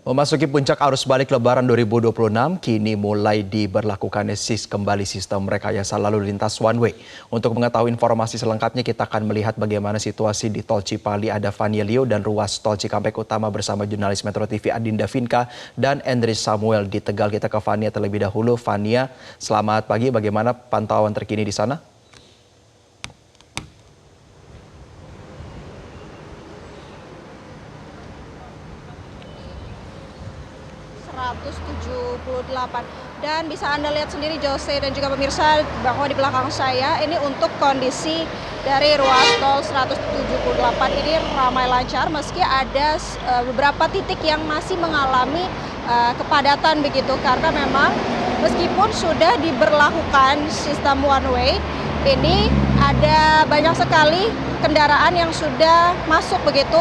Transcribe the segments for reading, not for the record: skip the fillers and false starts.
Memasuki puncak arus balik Lebaran 2026, kini mulai diberlakukan kembali sistem rekayasa lalu lintas one way. Untuk mengetahui informasi selengkapnya, kita akan melihat bagaimana situasi di Tol Cipali. Ada Fania Leo dan ruas Tol Cikampek Utama bersama jurnalis Metro TV Adinda Vinka dan Andres Samuel di Tegal. Kita ke Fania terlebih dahulu. Fania, selamat pagi. Bagaimana pantauan terkini di sana? Dan bisa Anda lihat sendiri Jose dan juga pemirsa bahwa di belakang saya ini untuk kondisi dari ruas tol 178 ini ramai lancar meski ada beberapa titik yang masih mengalami kepadatan begitu, karena memang meskipun sudah diberlakukan sistem one way, ini ada banyak sekali kendaraan yang sudah masuk begitu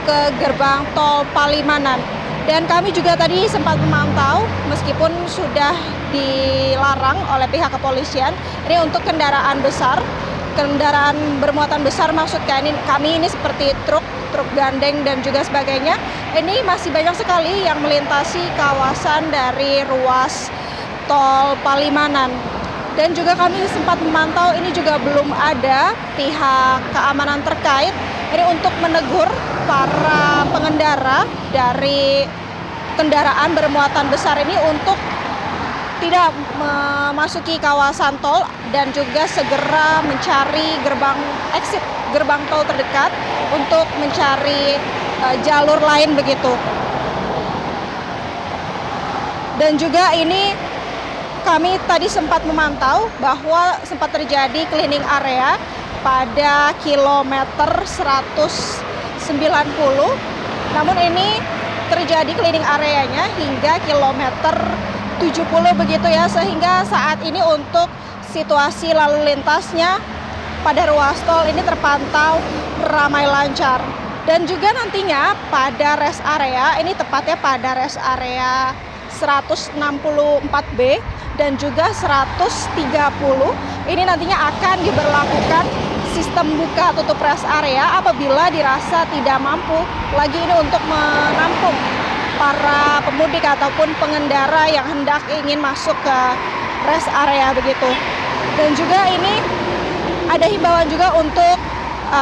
ke gerbang tol Palimanan. Dan kami juga tadi sempat memantau meskipun sudah dilarang oleh pihak kepolisian, ini untuk kendaraan besar, kendaraan bermuatan besar maksud kami ini seperti truk gandeng dan juga sebagainya, ini masih banyak sekali yang melintasi kawasan dari ruas tol Palimanan. Dan juga kami sempat memantau ini juga belum ada pihak keamanan terkait ini untuk menegur para pengendara dari kendaraan bermuatan besar ini untuk tidak memasuki kawasan tol dan juga segera mencari gerbang tol terdekat untuk mencari jalur lain begitu. Dan juga ini kami tadi sempat memantau bahwa sempat terjadi cleaning area pada kilometer 190, namun ini terjadi cleaning areanya hingga kilometer 70 begitu ya, sehingga saat ini untuk situasi lalu lintasnya pada ruas tol ini terpantau ramai lancar. Dan juga nantinya pada rest area, ini tepatnya pada rest area 164B dan juga 130, ini nantinya akan diberlakukan sistem buka tutup rest area apabila dirasa tidak mampu lagi ini untuk menampung para pemudik ataupun pengendara yang hendak ingin masuk ke rest area begitu. Dan juga ini ada himbauan juga untuk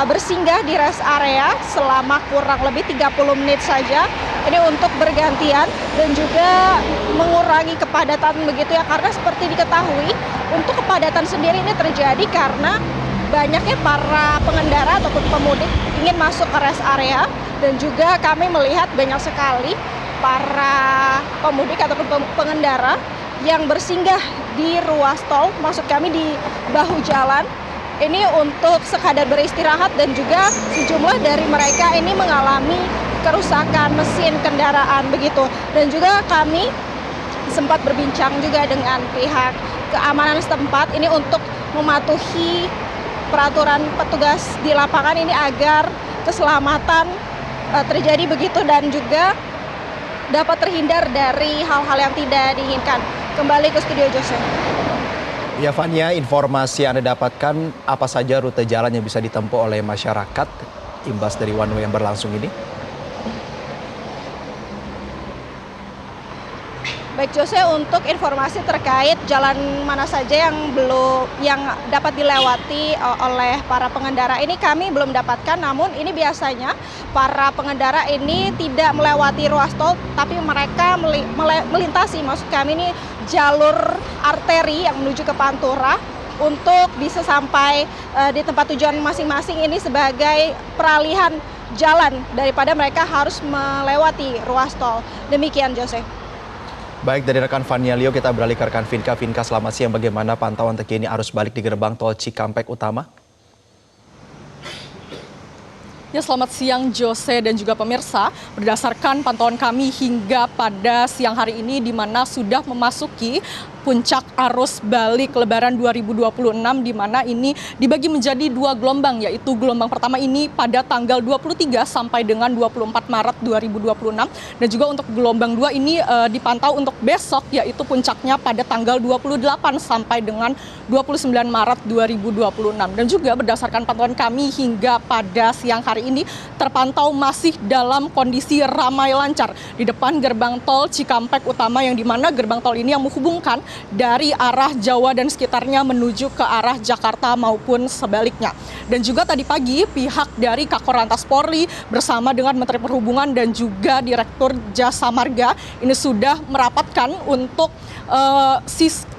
bersinggah di rest area selama kurang lebih 30 menit saja. Ini untuk bergantian dan juga mengurangi kepadatan begitu ya, karena seperti diketahui untuk kepadatan sendiri ini terjadi karena banyaknya para pengendara ataupun pemudik ingin masuk ke rest area, dan juga kami melihat banyak sekali para pemudik ataupun pengendara yang bersinggah di ruas tol, maksud kami di bahu jalan, ini untuk sekadar beristirahat, dan juga sejumlah dari mereka ini mengalami kerusakan mesin kendaraan begitu. Dan juga kami sempat berbincang juga dengan pihak keamanan setempat ini untuk mematuhi peraturan petugas di lapangan ini agar keselamatan terjadi begitu dan juga dapat terhindar dari hal-hal yang tidak diinginkan. Kembali ke studio Jose. Ya Fania, informasi yang Anda dapatkan apa saja rute jalan yang bisa ditempuh oleh masyarakat imbas dari one way yang berlangsung ini? Baik Jose, untuk informasi terkait jalan mana saja yang dapat dilewati oleh para pengendara ini kami belum dapatkan, namun ini biasanya para pengendara ini tidak melewati ruas tol, tapi mereka melintasi, maksud kami ini jalur arteri yang menuju ke Pantura untuk bisa sampai di tempat tujuan masing-masing, ini sebagai peralihan jalan daripada mereka harus melewati ruas tol. Demikian Jose. Baik, dari rekan Fania Leo kita beralih ke rekan Vinka. Vinka, selamat siang. Bagaimana pantauan terkini arus balik di gerbang tol Cikampek Utama? Ya, selamat siang Jose dan juga pemirsa. Berdasarkan pantauan kami hingga pada siang hari ini, di mana sudah memasuki puncak arus balik Lebaran 2026, di mana ini dibagi menjadi 2 gelombang, yaitu gelombang pertama ini pada tanggal 23 sampai dengan 24 Maret 2026, dan juga untuk gelombang 2 ini dipantau untuk besok, yaitu puncaknya pada tanggal 28 sampai dengan 29 Maret 2026. Dan juga berdasarkan pantauan kami hingga pada siang hari ini terpantau masih dalam kondisi ramai lancar di depan gerbang tol Cikampek Utama, yang dimana gerbang tol ini yang menghubungkan dari arah Jawa dan sekitarnya menuju ke arah Jakarta maupun sebaliknya. Dan juga tadi pagi pihak dari Kakor Polri bersama dengan Menteri Perhubungan dan juga Direktur Jasa Marga ini sudah merapatkan untuk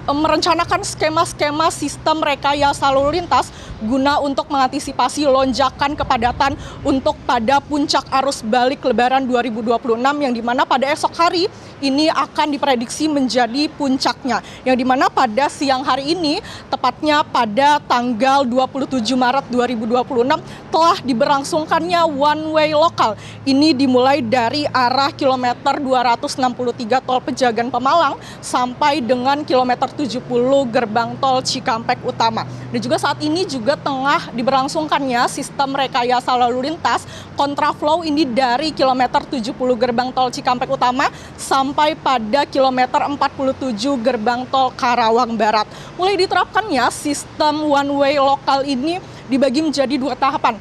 merencanakan skema-skema sistem rekayasa lalu lintas guna untuk mengantisipasi lonjakan kepadatan untuk pada puncak arus balik Lebaran 2026, yang dimana pada esok hari ini akan diprediksi menjadi puncaknya, yang dimana pada siang hari ini tepatnya pada tanggal 27 Maret 2026 telah diberlangsungkannya one way lokal. Ini dimulai dari arah kilometer 263 tol Pejagan Pemalang sampai dengan kilometer 70 gerbang tol Cikampek Utama. Dan juga saat ini juga tengah diberlangsungkannya sistem rekayasa lalu lintas kontraflow ini dari kilometer 70 gerbang tol Cikampek Utama sampai pada kilometer 47 gerbang tol Karawang Barat. Mulai diterapkannya sistem one way lokal ini dibagi menjadi 2 tahapan.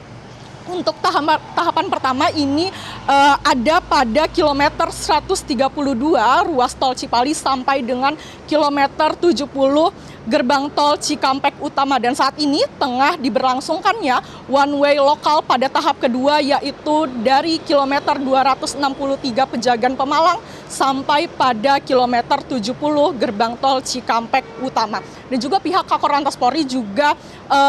Untuk tahapan pertama ini ada pada kilometer 132 ruas tol Cipali sampai dengan kilometer 70 gerbang tol Cikampek Utama, dan saat ini tengah diberlangsungkannya one way lokal pada tahap kedua, yaitu dari kilometer 263 Pejagan Pemalang sampai pada kilometer 70 gerbang tol Cikampek Utama. Dan juga pihak Kakor Polri juga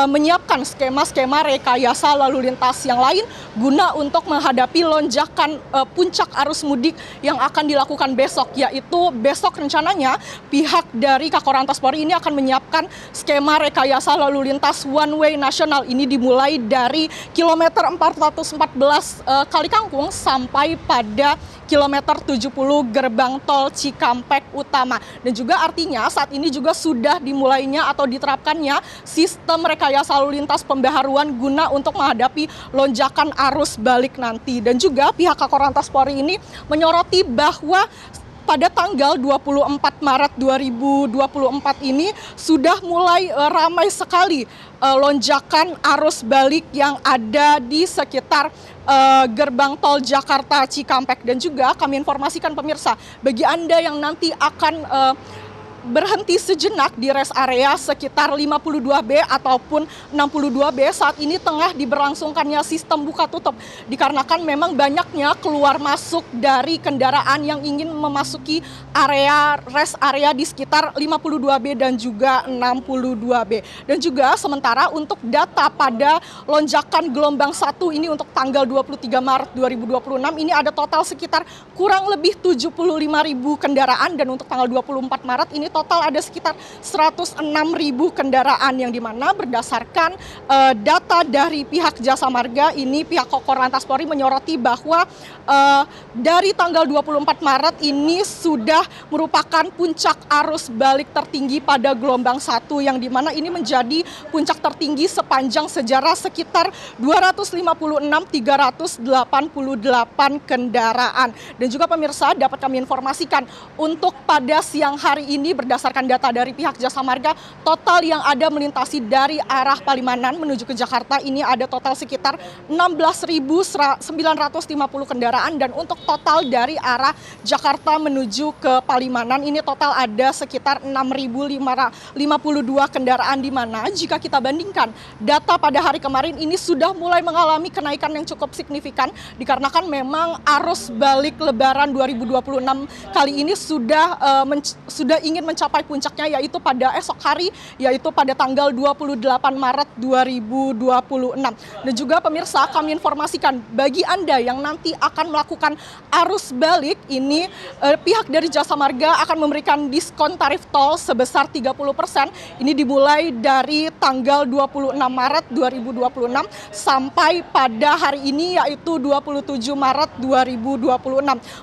menyiapkan skema-skema rekayasa lalu lintas yang lain guna untuk menghadapi lonjakan puncak arus mudik yang akan dilakukan besok, yaitu besok rencananya pihak dari Kakor Polri ini akan menyiapkan skema rekayasa lalu lintas one way nasional. Ini dimulai dari kilometer 414 Kalikangkung sampai pada kilometer 70 gerbang tol Cikampek Utama. Dan juga artinya saat ini juga sudah dimulainya atau diterapkannya sistem rekayasa lalu lintas pembaharuan guna untuk menghadapi lonjakan arus balik nanti. Dan juga pihak Kakor Polri ini menyoroti bahwa pada tanggal 24 Maret 2024 ini sudah mulai ramai sekali lonjakan arus balik yang ada di sekitar gerbang tol Jakarta Cikampek. Dan juga kami informasikan pemirsa, bagi Anda yang nanti akan berhenti sejenak di rest area sekitar 52B ataupun 62B, saat ini tengah diberlangsungkannya sistem buka tutup dikarenakan memang banyaknya keluar masuk dari kendaraan yang ingin memasuki area rest area di sekitar 52B dan juga 62B. Dan juga sementara untuk data pada lonjakan gelombang 1 ini untuk tanggal 23 Maret 2026 ini ada total sekitar kurang lebih 75.000 kendaraan, dan untuk tanggal 24 Maret ini total ada sekitar 106.000 kendaraan, yang dimana berdasarkan data dari pihak Jasa Marga ini pihak Kakor Polri menyoroti bahwa dari tanggal 24 Maret ini sudah merupakan puncak arus balik tertinggi pada gelombang 1, yang dimana ini menjadi puncak tertinggi sepanjang sejarah sekitar 256.388 kendaraan. Dan juga pemirsa dapat kami informasikan untuk pada siang hari ini berdasarkan data dari pihak Jasa Marga, total yang ada melintasi dari arah Palimanan menuju ke Jakarta ini ada total sekitar 16.950 kendaraan, dan untuk total dari arah Jakarta menuju ke Palimanan ini total ada sekitar 6.052 kendaraan, di mana jika kita bandingkan data pada hari kemarin ini sudah mulai mengalami kenaikan yang cukup signifikan dikarenakan memang arus balik Lebaran 2026 kali ini sudah ingin mencapai puncaknya, yaitu pada esok hari, yaitu pada tanggal 28 Maret 2026. Dan juga pemirsa kami informasikan bagi Anda yang nanti akan melakukan arus balik ini pihak dari Jasa Marga akan memberikan diskon tarif tol sebesar 30%. Ini dimulai dari tanggal 26 Maret 2026 sampai pada hari ini, yaitu 27 Maret 2026.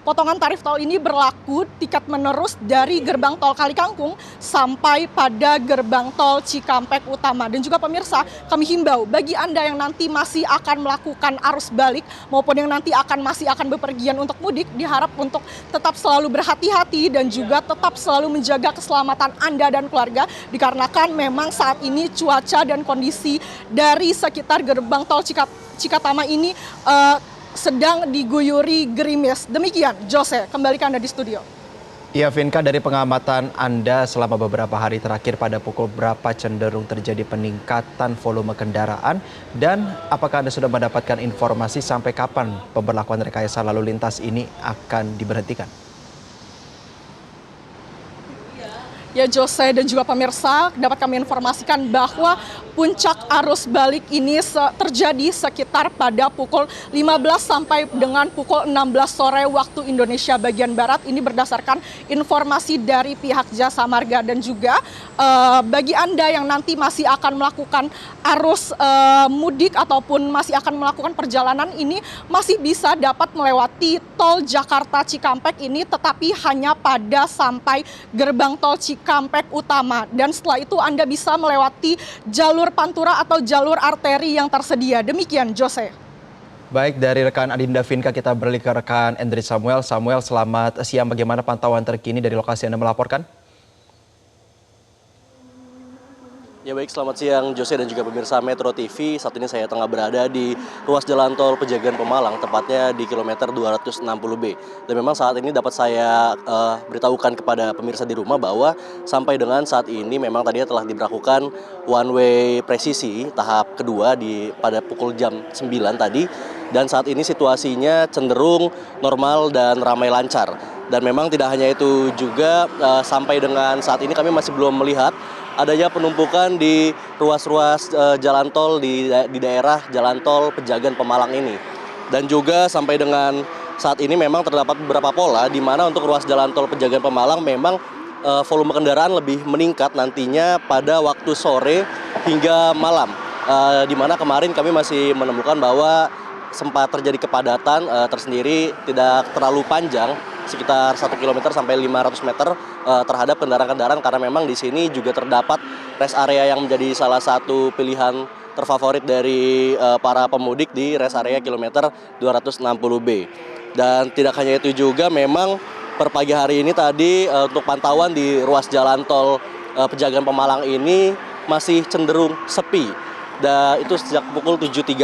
Potongan tarif tol ini berlaku tiket menerus dari gerbang tol Kalikangkung Kangkung sampai pada gerbang tol Cikampek Utama. Dan juga pemirsa, kami himbau bagi Anda yang nanti masih akan melakukan arus balik maupun yang nanti masih akan bepergian untuk mudik, diharap untuk tetap selalu berhati-hati dan juga tetap selalu menjaga keselamatan Anda dan keluarga, dikarenakan memang saat ini cuaca dan kondisi dari sekitar gerbang tol Cikatama ini sedang diguyuri gerimis. Demikian, Jose, kembali ke Anda di studio. Ya, Vinka, dari pengamatan Anda selama beberapa hari terakhir, pada pukul berapa cenderung terjadi peningkatan volume kendaraan? Dan apakah Anda sudah mendapatkan informasi sampai kapan pemberlakuan rekayasa lalu lintas ini akan diberhentikan? Ya, Jose dan juga pemirsa, dapat kami informasikan bahwa puncak arus balik ini terjadi sekitar pada pukul 15 sampai dengan pukul 16 sore waktu Indonesia bagian Barat. Ini berdasarkan informasi dari pihak Jasa Marga. Dan juga bagi Anda yang nanti masih akan melakukan arus mudik ataupun masih akan melakukan perjalanan ini, masih bisa dapat melewati tol Jakarta Cikampek ini, tetapi hanya pada sampai gerbang tol Cikampek Utama. Dan setelah itu Anda bisa melewati jalur pantura atau jalur arteri yang tersedia. Demikian, Jose. Baik, dari rekan Adinda Vinka kita beralih ke rekan Endri Samuel. Samuel, selamat siang. Bagaimana pantauan terkini dari lokasi Anda melaporkan? Ya baik, selamat siang Jose dan juga pemirsa Metro TV. Saat ini saya tengah berada di ruas jalan tol Pejagan Pemalang, tepatnya di kilometer 260B. Dan memang saat ini dapat saya beritahukan kepada pemirsa di rumah bahwa sampai dengan saat ini memang tadinya telah diberlakukan one way presisi tahap kedua pada pukul jam 9 tadi. Dan saat ini situasinya cenderung normal dan ramai lancar. Dan memang tidak hanya itu juga, sampai dengan saat ini kami masih belum melihat adanya penumpukan di ruas-ruas jalan tol di daerah jalan tol Pejagan Pemalang ini. Dan juga sampai dengan saat ini memang terdapat beberapa pola di mana untuk ruas jalan tol Pejagan Pemalang memang volume kendaraan lebih meningkat nantinya pada waktu sore hingga malam. Di mana kemarin kami masih menemukan bahwa sempat terjadi kepadatan tersendiri tidak terlalu panjang, sekitar 1 km sampai 500 meter terhadap kendaraan-kendaraan, karena memang di sini juga terdapat rest area yang menjadi salah satu pilihan terfavorit dari para pemudik di rest area kilometer 260B. Dan tidak hanya itu juga, memang per pagi hari ini tadi untuk pantauan di ruas jalan tol Pejagan Pemalang ini masih cenderung sepi. Dan itu sejak pukul 7.30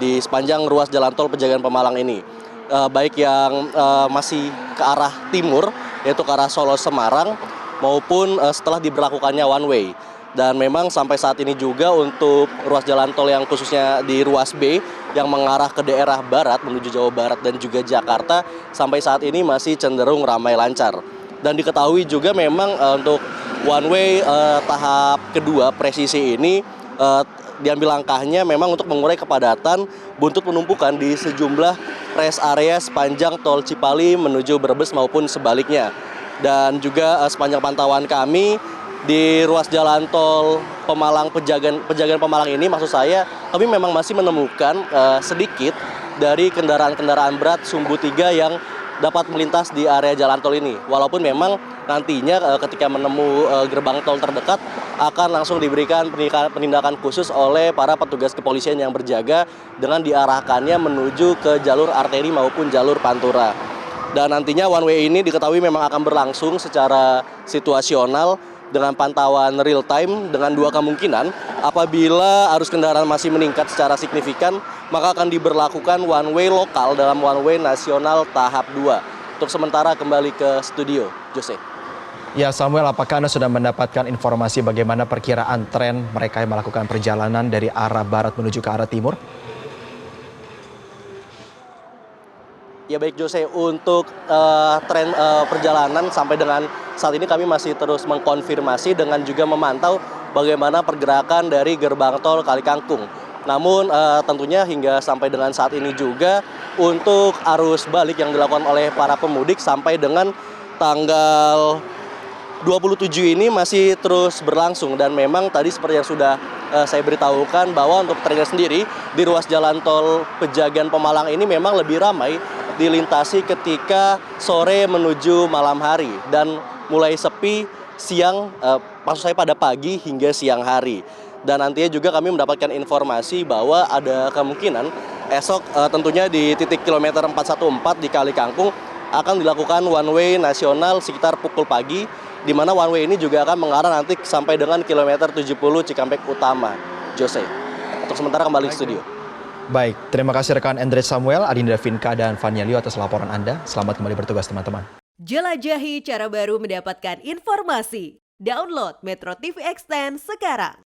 di sepanjang ruas jalan tol Pejagan Pemalang ini. Baik yang masih ke arah timur, yaitu ke arah Solo Semarang, maupun setelah diberlakukannya one way. Dan memang sampai saat ini juga untuk ruas jalan tol yang khususnya di ruas B yang mengarah ke daerah barat menuju Jawa Barat dan juga Jakarta, sampai saat ini masih cenderung ramai lancar. Dan diketahui juga memang untuk one way tahap kedua presisi ini diambil langkahnya memang untuk mengurai kepadatan buntut penumpukan di sejumlah rest area sepanjang tol Cipali menuju Brebes maupun sebaliknya. Dan juga sepanjang pantauan kami di ruas jalan tol Pejagan Pemalang ini, maksud saya, kami memang masih menemukan sedikit dari kendaraan-kendaraan berat sumbu 3 yang dapat melintas di area jalan tol ini. Walaupun memang nantinya ketika menemu gerbang tol terdekat akan langsung diberikan penindakan khusus oleh para petugas kepolisian yang berjaga dengan diarahkannya menuju ke jalur arteri maupun jalur pantura. Dan nantinya one way ini diketahui memang akan berlangsung secara situasional dengan pantauan real time dengan dua kemungkinan. Apabila arus kendaraan masih meningkat secara signifikan, maka akan diberlakukan one way lokal dalam one way nasional tahap 2. Untuk sementara kembali ke studio, Jose. Ya, Samuel, apakah Anda sudah mendapatkan informasi bagaimana perkiraan tren mereka yang melakukan perjalanan dari arah barat menuju ke arah timur? Ya baik Jose, untuk tren perjalanan sampai dengan saat ini kami masih terus mengkonfirmasi dengan juga memantau bagaimana pergerakan dari gerbang tol Kalikangkung. Namun tentunya hingga sampai dengan saat ini juga untuk arus balik yang dilakukan oleh para pemudik sampai dengan tanggal 27 ini masih terus berlangsung. Dan memang tadi seperti yang sudah saya beritahukan bahwa untuk trennya sendiri di ruas jalan tol Pejagan Pemalang ini memang lebih ramai dilintasi ketika sore menuju malam hari, dan mulai sepi maksud saya pada pagi hingga siang hari. Dan nantinya juga kami mendapatkan informasi bahwa ada kemungkinan esok tentunya di titik kilometer 414 di Kali Kangkung akan dilakukan one way nasional sekitar pukul pagi, di mana one way ini juga akan mengarah nanti sampai dengan kilometer 70 Cikampek Utama. Jose, untuk sementara kembali ke studio. Baik, terima kasih rekan Andre Samuel, Adinda Vinka, dan Fania Liu atas laporan Anda. Selamat kembali bertugas teman-teman. Jelajahi cara baru mendapatkan informasi. Download Metro TV Extend sekarang.